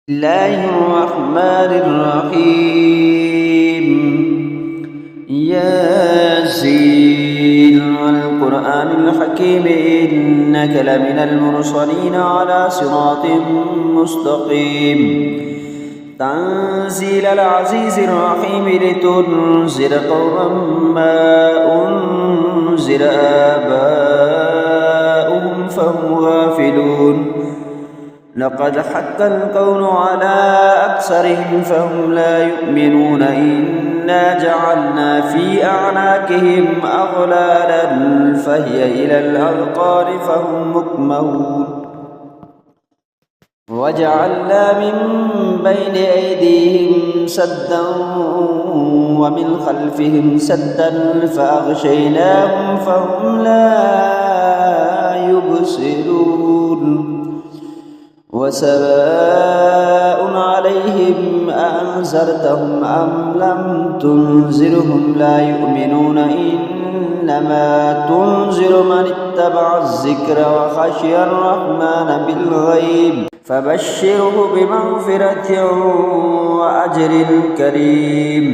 الله الرحمن الرحيم. ياسين والقرآن الحكيم إنك لمن المرسلين على صراط مستقيم. تنزيل العزيز الرحيم لتنذر قوما ما أنذر آباؤهم فهم غافلون. لقد حق القول على أكثرهم فهم لا يؤمنون. إنا جعلنا في أعناقهم أغلالا فهي إلى الأذقان فهم مقمحون. وجعلنا من بين أيديهم سدا ومن خلفهم سدا فأغشيناهم فهم لا يبصرون. وسواء عليهم أأنذرتهم أم لم تنذرهم لا يؤمنون. إنما تنذر من اتبع الذكر وخشي الرحمن بالغيب فبشره بمغفرة وأجر كريم.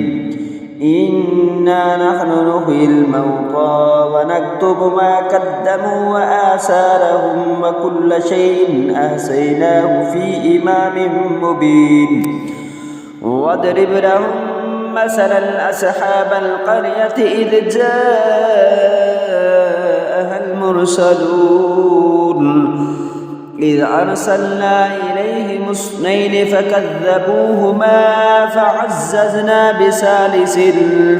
إنا نحن نحيي الموتى ونكتب ما قدموا وآثارهم وكل شيء أحصيناه في إمام مبين. واضرب لهم مثلا أصحاب القرية إذ جاءها المرسلون إذ أرسلنا إليهم اثنين فكذبوهما فعززنا بثالث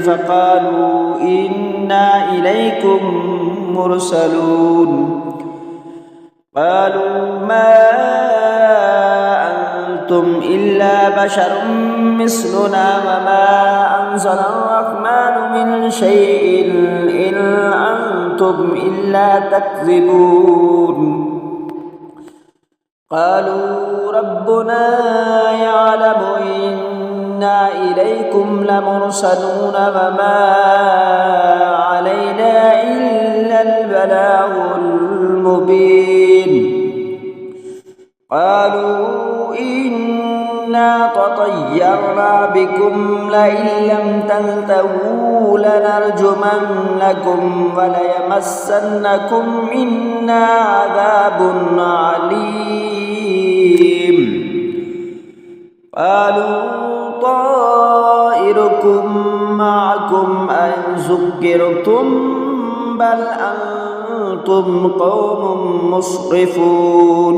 فقالوا إنا إليكم مرسلون. قالوا ما أنتم إلا بشر مثلنا وما أنزل الرحمن من شيء إن أنتم إلا تكذبون. قالوا ربنا يعلم إنا إليكم لمرسلون وما علينا إلا البلاغ المبين. قالوا إنا تطيرنا بكم لئن لم تنتهوا لنرجمنكم وليمسنكم منا عذاب عليم. قالوا طائركم معكم أن ذكرتم بل أنتم قوم مسرفون.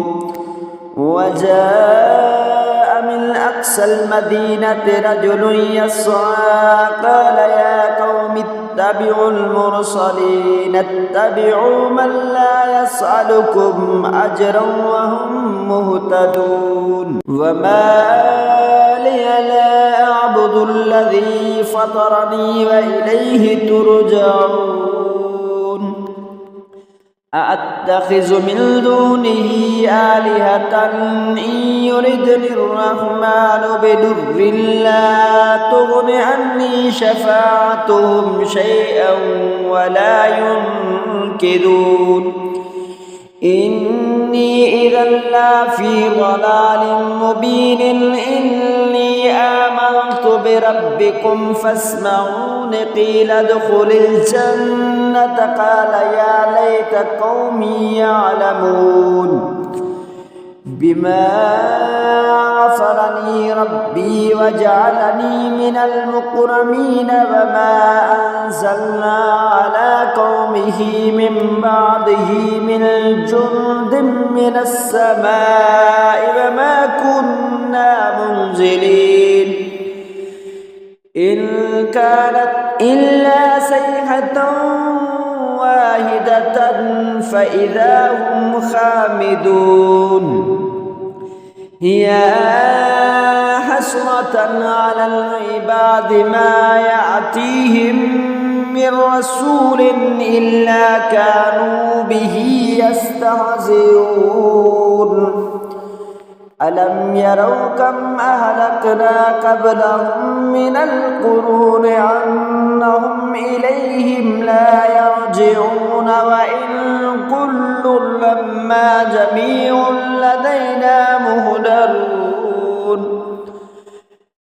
وجاء من أقصى المدينة رجل يسعى قال يا قوم اتبعوا المرسلين اتبعوا من لا يسألكم أجرا وهم مهتدون. وما لي لا أعبد الذي فطرني وإليه ترجعون. أأتخذ من دونه آلهة إن يردني الرحمن بضر لا تغن عني شفاعتهم شيئا ولا ينقذون. إني إذا لفي ضلال مبين. إني آمنت بربكم فاسمعون. قيل ادخل الجنة قال يا ليت قومي يعلمون بما غفرني ربي وجعلني من المكرمين. وما أنزلنا على قومه من بعده من جند من السماء وما كنا منزلين. إن كانت إلا صيحة واحدة فإذا هم خامدون. يا حسرة على العباد ما يأتيهم من رسول إلا كانوا به يستهزئون. ألم يروا كم أهلكنا قبلهم من القرون أنهم إليهم لا يرجعون. وإن كل لما جميع لدينا مهدرون.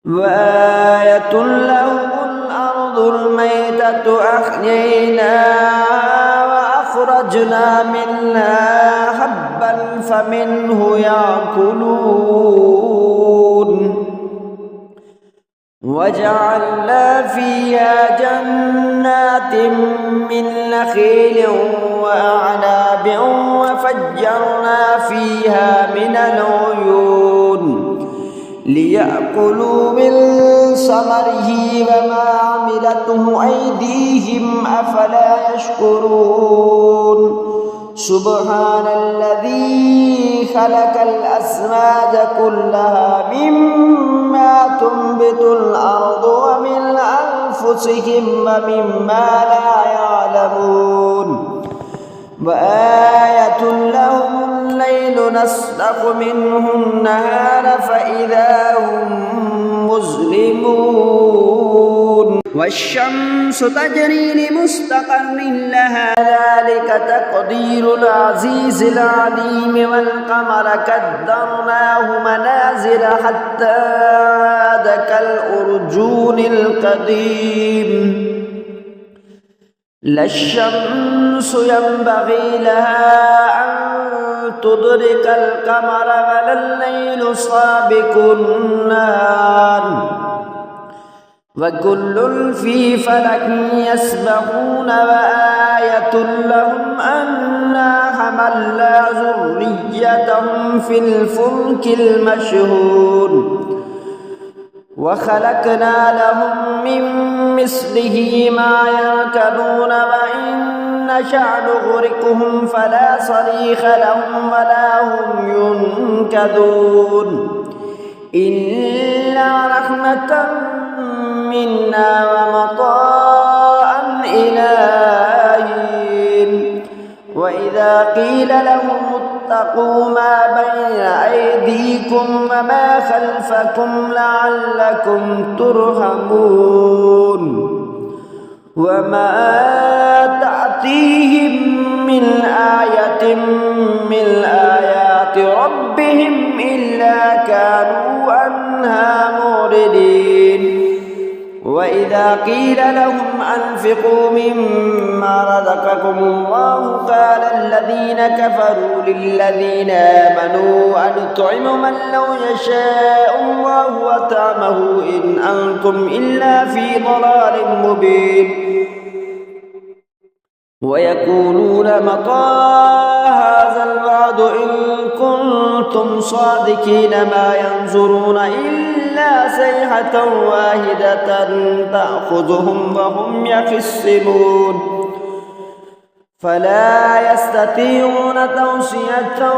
وآية لهم الأرض الميتة أحييناها وأخرجنا منها حبا فمنه يأكلون وجعلنا فيها جنات من نخيل وأعناب وفجرنا فيها من العيون ليأكلوا من ثمره وما عملته أيديهم أفلا يشكرون سبحان الذي خلق الأزواج كلها مما تنبت الأرض ومن أنفسهم ومما لا يعلمون وآية لهم الليل نسلخ منه النهار فإذا هم مظلمون والشمس تجري لمستقر لها ذلك تقدير العزيز العليم والقمر قدرناه منازل حتى عاد كالأرجون القديم لا الشمس ينبغي لها أن تدرك القمر ولا الليل سابق النهار وكل في فلك يسبحون وآية لهم أنا حملنا ذريتهم في الفلك المشحون وخلقنا لهم من مثله ما يركبون وإن نشأ نغرقهم فلا صريخ لهم ولا هم ينقذون إلا رحمة منا ومطاعا إلى حين وإذا قيل لهم اتقوا ما بين أيديكم وما خلفكم لعلكم ترحمون وما تأتيهم من آية من آيات ربهم إلا كانوا عنها معرضين وإذا قيل لهم أنفقوا مما رزقكم الله قال الذين كفروا للذين آمنوا أنطعم من لو يشاء الله أطعمه إن أنتم إلا في ضلال مبين ويقولون متى هذا الوعد إن كنتم صادقين ما ينظرون إلا صيحة واحدة تأخذهم وهم يخصمون فلا يستطيعون توصية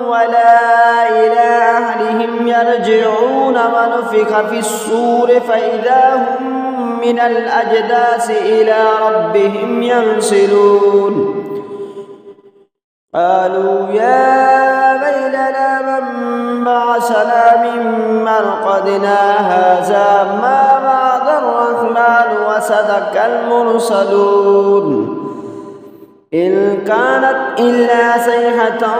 ولا إلى أهلهم يرجعون ونفخ في الصور فإذا هم من الأجداث إلى ربهم ينسلون قالوا يا ويلنا من بعثنا من مرقدنا هذا ما وعد الرحمن وصدق المرسلون إن كانت إلا صيحة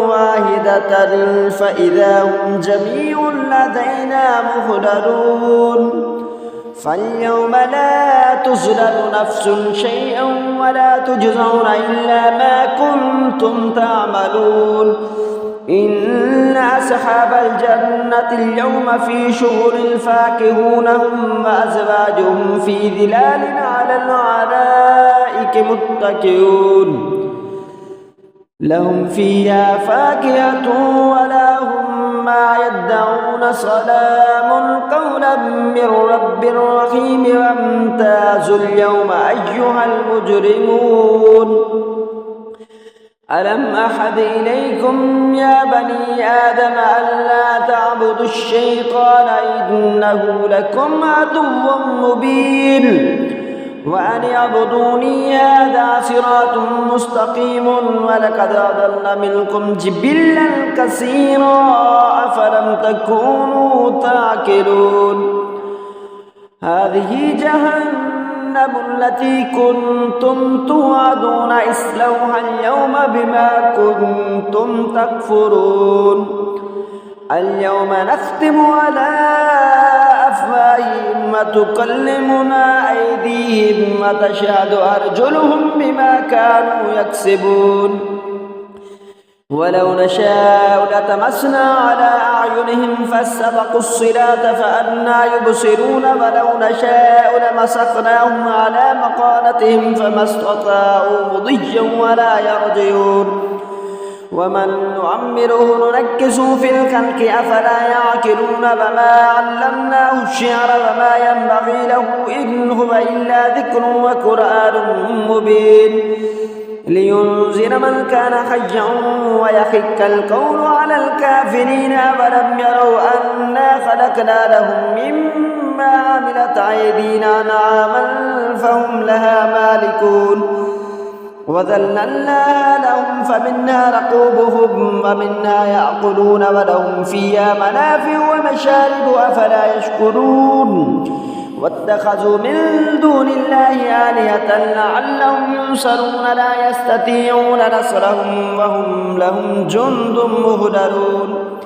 واحدة فإذا هم جميع لدينا محضرون فاليوم لا تظلم نفس شيئا ولا تجزون إلا ما كنتم تعملون إن أصحاب الجنة اليوم في شغل فاكهون هم وأزواجهم في ظلال على الأرائك متكئون لهم فيها فاكهة ولا هم ما يدعون سلام قولا من رب رحيم وامتازوا اليوم أيها المجرمون ألم أحد إليكم يا بني آدم ألا تعبدوا الشيطان إنه لكم عدو مبين وأن اعبدوني هذا صراط مستقيم ولقد أضل منكم جبلا كثيرا أفلم تكونوا تعقلون هذه جهنم التي كنتم توعدون اصلوها اليوم بما كنتم تكفرون اليوم نختم على أفواههم وتكلمنا أيديهم وتشهد أرجلهم بما كانوا يكسبون ولو نشاء لطمسنا على أعينهم فاستبقوا الصراط فأنى يبصرون ولو نشاء لمسخناهم على مكانتهم فما استطاعوا مضيا ولا يرجعون ومن نعمره ننكسه في الخلق أفلا يعقلون وما علمناه الشعر وما ينبغي له إن هو إلا ذكر وقرآن مبين لينذر من كان حيا ويحق القول على الكافرين ولم يروا أنا خلقنا لهم مما عملت أيدينا نعاما فهم لها مالكون وذللناها لهم فمنها ركوبهم ومنها يأكلون ولهم فيها منافع ومشارب أفلا يشكرون واتخذوا من دون الله آلهة لعلهم ينصرون لا يستطيعون نصرهم وهم لهم جند مهدرون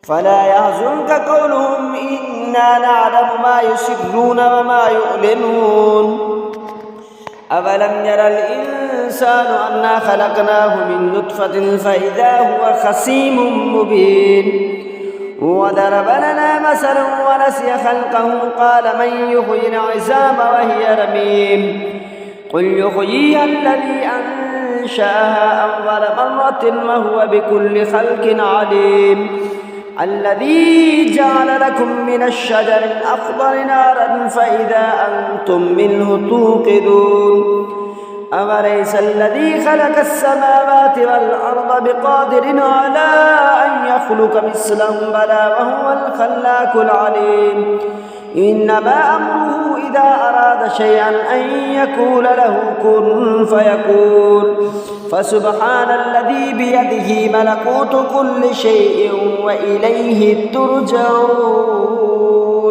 فلا يحزنك قولهم إنا نعلم ما يسرون وما يعلنون أولم ير الإنسان أنا خلقناه من نطفة فإذا هو خصيم مبين وضرب لنا مثلا ونسي خلقه قال من يحيي العظام وهي رميم قل يحييها الذي أنشأها أول مرة وهو بكل خلق عليم الذي جعل لكم من الشجر الأخضر نارا فإذا أنتم منه توقدون أوليس الذي خلق السماوات والأرض بقادر على أن يخلق مثلهم بلى وهو الخلاق العليم إنما أمره إذا أراد شيئا أن يقول له كن فيكون فسبحان الذي بيده ملكوت كل شيء وإليه ترجعون.